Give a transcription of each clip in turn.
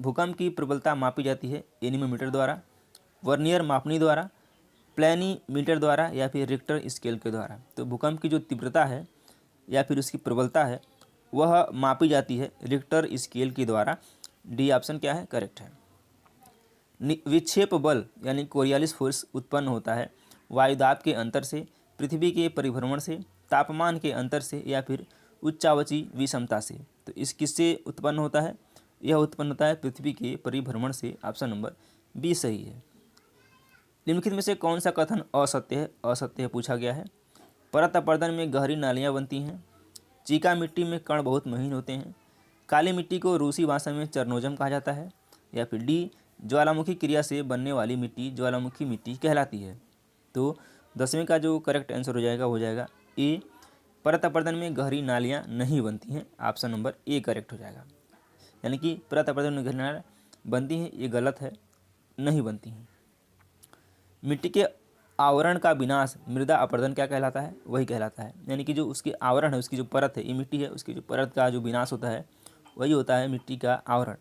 भूकंप की प्रबलता मापी जाती है एनीमोमीटर द्वारा, वर्नियर मापनी द्वारा, प्लेनीमीटर द्वारा या फिर रिक्टर स्केल के द्वारा। तो भूकंप की जो तीव्रता है या फिर उसकी प्रबलता है वह मापी जाती है रिक्टर स्केल के द्वारा। डी ऑप्शन क्या है, करेक्ट है। विक्षेप बल यानी कोरियालिस फोर्स उत्पन्न होता है वायुदाब के अंतर से, पृथ्वी के परिभ्रमण से, तापमान के अंतर से या फिर उच्चावची विषमता से। तो इस किससे उत्पन्न होता है, यह उत्पन्न होता है पृथ्वी के परिभ्रमण से। ऑप्शन नंबर बी सही है। निम्नलिखित में से कौन सा कथन असत्य है, असत्य है पूछा गया है। परत अपरदन में गहरी नालियाँ बनती हैं, चीका मिट्टी में कण बहुत महीन होते हैं, काली मिट्टी को रूसी भाषा में चरनोजम कहा जाता है, या फिर डी ज्वालामुखी क्रिया से बनने वाली मिट्टी ज्वालामुखी मिट्टी कहलाती है। तो 10वें का जो करेक्ट आंसर हो जाएगा ए, परत अपरदन में गहरी नालियाँ नहीं बनती हैं। ऑप्शन नंबर ए करेक्ट हो जाएगा। यानी कि परत अपरदन में गहरी नालियाँ बनती हैं, ये गलत है, नहीं बनती हैं। मिट्टी के आवरण का विनाश मृदा अपरदन क्या कहलाता है, वही कहलाता है। यानी कि जो उसके आवरण है, उसकी जो परत है, ये मिट्टी है, उसकी जो परत का जो विनाश होता है वही होता है मिट्टी का आवरण।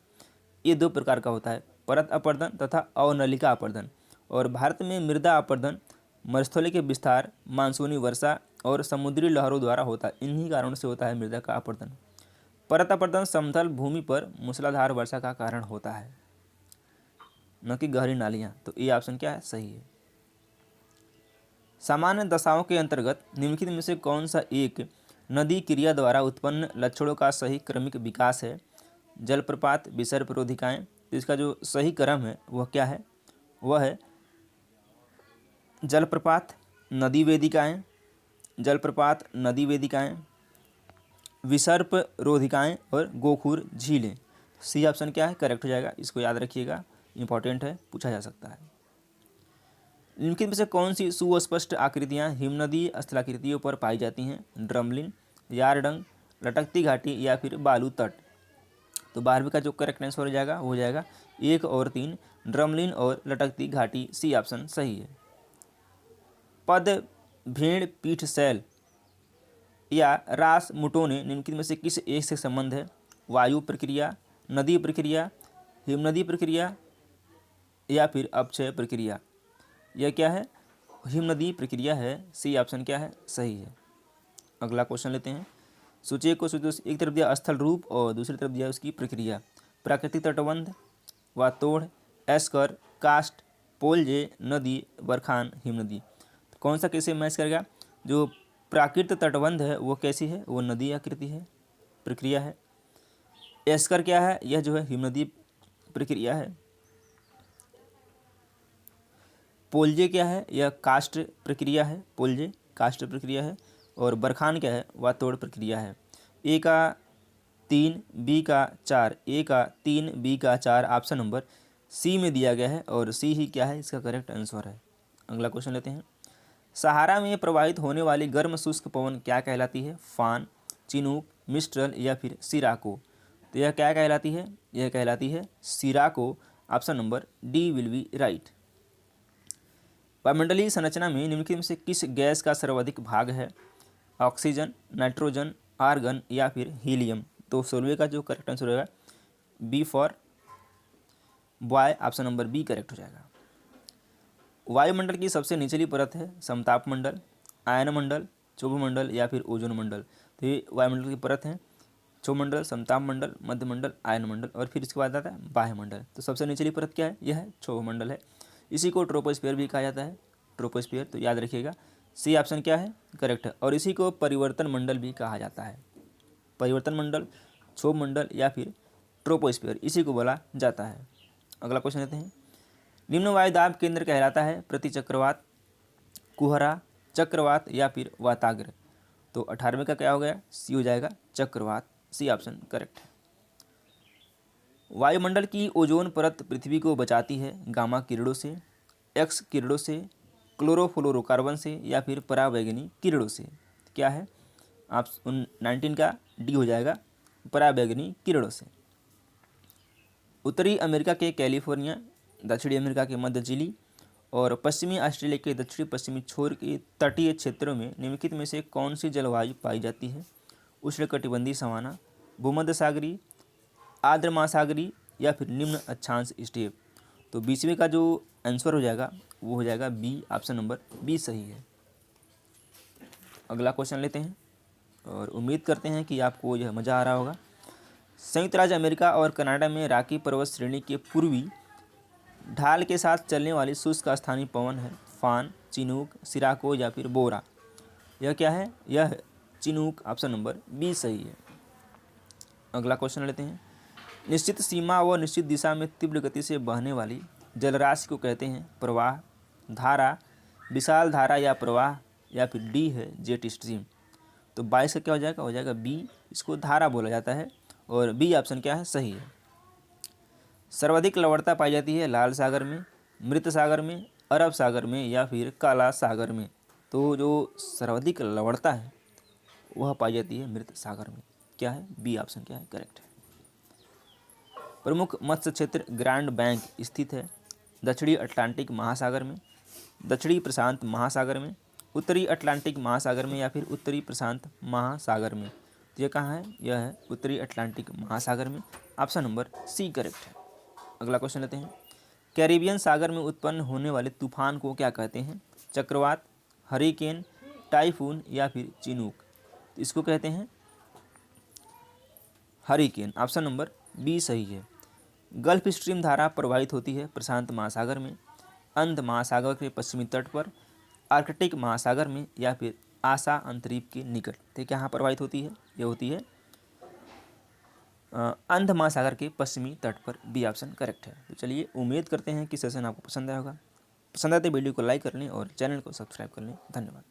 ये 2 प्रकार का होता है, परत अपरदन तथा अवनलिका अपरदन। और भारत में मृदा अपरदन मरुस्थलीय के विस्तार, मानसूनी वर्षा और समुद्री लहरों द्वारा होता है। इन्हीं कारणों से होता है मृदा का अपरदन। परत अपरदन समतल भूमि पर मूसलाधार वर्षा का कारण होता है, न कि गहरी नालियाँ। तो ये ऑप्शन क्या है, सही है। सामान्य दशाओं के अंतर्गत निम्नलिखित में से कौन सा एक नदी क्रिया द्वारा उत्पन्न लक्षणों का सही क्रमिक विकास है। जलप्रपात, विसर्प रोधिकाएँ। तो इसका जो सही क्रम है वह क्या है, वह है जलप्रपात, नदी वेदिकाएँ, जलप्रपात, नदी वेदिकाएँ, विसर्प रोधिकाएँ और गोखुर झीलें। सी ऑप्शन क्या है, करेक्ट हो जाएगा। इसको याद रखिएगा, इंपॉर्टेंट है, पूछा जा सकता है। निम्नलिखित में से कौन सी सुस्पष्ट आकृतियाँ हिमनदी स्थलाकृतियों पर पाई जाती हैं। ड्रमलिन, यारडंग, लटकती घाटी या फिर बालू तट। तो 12वीं का जो करेक्ट आंसर हो जाएगा वो हो जाएगा 1 और 3, ड्रमलिन और लटकती घाटी। सी ऑप्शन सही है। पद, भेड़, पीठ शैल या रास मुटोने निम्नलिखित में से किस एक से संबंध है। वायु प्रक्रिया, नदी प्रक्रिया, हिमनदी प्रक्रिया या फिर अपक्षय प्रक्रिया। यह क्या है, हिमनदी प्रक्रिया है। सी ऑप्शन क्या है, सही है। अगला क्वेश्चन लेते हैं। सूची को एक तरफ दिया स्थल रूप और दूसरी तरफ दिया उसकी प्रक्रिया। प्राकृतिक तटबंध, वातोड़, एस्कर, कास्ट, पोलजे, नदी, बरखान, हिमनदी। तो कौन सा कैसे मैच करेगा। जो प्राकृतिक तटबंध है वो कैसी है, वो नदी आकृति है, प्रक्रिया है। एस्कर क्या है, यह जो है हिमनदी प्रक्रिया है। पोलजे क्या है, यह कास्ट प्रक्रिया है, पोलजे कास्ट प्रक्रिया है। और बरखान क्या है, वातोड़ प्रक्रिया है। ए का 3, बी का 4, ए का 3, बी का 4 ऑप्शन नंबर सी में दिया गया है और सी ही क्या है, इसका करेक्ट आंसर है। अगला क्वेश्चन लेते हैं। सहारा में प्रवाहित होने वाली गर्म शुष्क पवन क्या कहलाती है। फान, चिनूक, मिस्ट्रल या फिर सिराको। तो यह क्या कहलाती है, यह कहलाती है सिराको। Option number D will be right. वायुमंडलीय संरचना में निम्नलिखित में से किस गैस का सर्वाधिक भाग है। ऑक्सीजन, नाइट्रोजन, आर्गन या फिर हीलियम। तो 16वें का जो करेक्ट आंसर होगा B for boy. Option number B correct हो जाएगा। वायुमंडल की सबसे निचली परत है समताप मंडल, आयन मंडल, क्षोभ मंडल या फिर ओजोन मंडल। तो ये वायुमंडल की परत है, क्षोभ मंडल, समताप मंडल, मध्य मंडल, आयन मंडल और फिर इसके बाद आता है बाह्य मंडल। तो सबसे निचली परत क्या है, यह है क्षोभ मंडल है। इसी को ट्रोपोस्फीयर भी कहा जाता है, ट्रोपोस्फीयर। तो याद रखिएगा सी ऑप्शन क्या है, करेक्ट है। और इसी को परिवर्तन मंडल भी कहा जाता है। परिवर्तन मंडल, क्षोभ मंडल या फिर ट्रोपोस्फीयर, इसी को बोला जाता है। अगला क्वेश्चन लेते हैं। निम्न वायुदाब केंद्र कहलाता है प्रति चक्रवात, कुहरा, चक्रवात या फिर वाताग्र। तो 18वें का क्या हो गया, सी हो जाएगा चक्रवात। सी ऑप्शन करेक्ट है। वायुमंडल की ओजोन परत पृथ्वी को बचाती है गामा किरणों से, एक्स किरणों से, क्लोरोफ्लोरोकार्बन से या फिर पराबैंगनी किरणों से। क्या है, आप 19 का डी हो जाएगा, पराबैंगनी किरणों से। उत्तरी अमेरिका के कैलिफोर्निया, दक्षिणी अमेरिका के मध्य चिली और पश्चिमी ऑस्ट्रेलिया के दक्षिणी पश्चिमी छोर के तटीय क्षेत्रों में निम्नलिखित में से कौन सी जलवायु पाई जाती है। उष्णकटिबंधीय सवाना, भूमध्य सागरी, आर्द्र महासागरी या फिर निम्न अक्षांश स्टेप। तो 20वें का जो आंसर हो जाएगा वो हो जाएगा बी, ऑप्शन नंबर बी सही है। अगला क्वेश्चन लेते हैं और उम्मीद करते हैं कि आपको यह मज़ा आ रहा होगा। संयुक्त राज्य अमेरिका और कनाडा में रॉकी पर्वत श्रेणी के पूर्वी ढाल के साथ चलने वाली शुष्क स्थानीय पवन है फान, चिनूक, सिराको या फिर बोरा। यह क्या है? यह है चिनूक, ऑप्शन नंबर बी सही है। अगला क्वेश्चन लेते हैं। निश्चित सीमा व निश्चित दिशा में तीव्र गति से बहने वाली जलराशि को कहते हैं प्रवाह, धारा, विशाल धारा या प्रवाह, या फिर डी है जेट स्ट्रीम। तो 22 का क्या हो जाएगा बी, इसको धारा बोला जाता है और बी ऑप्शन क्या है? सही है। सर्वाधिक लवणता पाई जाती है लाल सागर में, मृत सागर में, अरब सागर में या फिर काला सागर में। तो जो सर्वाधिक लवणता है वह पाई जाती है मृत सागर में। क्या है? बी ऑप्शन क्या है? करेक्ट है। प्रमुख मत्स्य क्षेत्र ग्रैंड बैंक स्थित है दक्षिणी अटलांटिक महासागर में, दक्षिणी प्रशांत महासागर में, उत्तरी अटलांटिक महासागर में या फिर उत्तरी प्रशांत महासागर में। तो ये कहाँ है? यह है उत्तरी अटलांटिक महासागर में, ऑप्शन नंबर सी करेक्ट है। अगला क्वेश्चन लेते हैं। कैरिबियन सागर में उत्पन्न होने वाले तूफान को क्या कहते हैं? चक्रवात, हरिकेन, टाइफून या फिर चिनूक। तो इसको कहते हैं हरिकेन, ऑप्शन नंबर बी सही है। गल्फ स्ट्रीम धारा प्रवाहित होती है प्रशांत महासागर में, अंध महासागर के पश्चिमी तट पर, आर्कटिक महासागर में या फिर आशा अंतरीप के निकट। तो कहाँ प्रवाहित होती है? ये होती है अंध महासागर के पश्चिमी तट पर, बी ऑप्शन करेक्ट है। तो चलिए उम्मीद करते हैं कि सेशन आपको पसंद आया होगा। पसंद आते वीडियो को लाइक कर लें और चैनल को सब्सक्राइब कर लें। धन्यवाद।